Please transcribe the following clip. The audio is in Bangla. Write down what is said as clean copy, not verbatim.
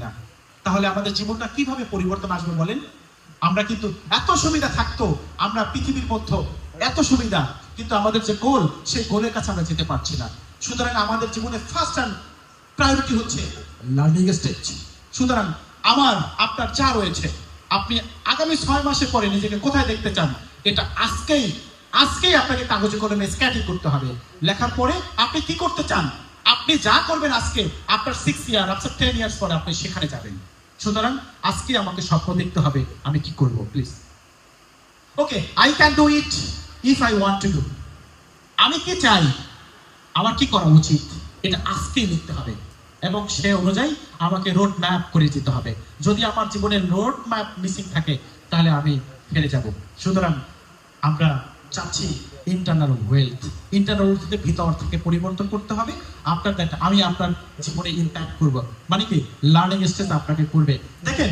না, তাহলে আমাদের জীবনটা কিভাবে পরিবর্তন আসবে বলেন? আমরা কিন্তু এত সুবিধা থাকতো, আমরা পৃথিবীর মধ্যে এত সুবিধা, কিন্তু আমাদের যে গোল, সেই গোলের কাছে আমরা যেতে পারছি না। সুতরাং আমাদের জীবনে ফার্স্ট অ্যান্ড প্রায়োরিটি হচ্ছে লার্নিং স্টেজ। সুতরাং আমার আপনার যা রয়েছে, আপনি আগামী 6 মাসের পরে নিজেকে কোথায় দেখতে চান, এটা আজকেই আপনাকে কাগজে কলমে স্ক্যাটিং করতে হবে। লেখার পরে আপনি কি করতে চান, আপনি যা করবেন আজকে, আপনার 6 ইয়ার, আপনার 10 ইয়ার্স পরে আপনি সেখানে যাবেন। সুতরাং আজকে আমাকে স্বপ্ন দেখতে হবে আমি কি করব। Please, okay, I can do it if I want to do. আমি কি চাই, আমার কি করা উচিত, এটা আজকেই লিখতে হবে এবং সে অনুযায়ী আমাকে রোড ম্যাপ করে যেতে হবে। যদি আমার জীবনের রোড ম্যাপ মিসিং থাকে, তাহলে আমি ফেলে যাব। সুতরাং আমরা চাচ্ছি ইন্টারনাল ওয়েলথ থেকে ভিতর থেকে পরিবর্তন করতে হবে। আপনার আমি আপনার জীবনে ইম্প্যাক্ট করব, মানে কি লার্নিং স্টেজ আপনাকে করবে। দেখেন,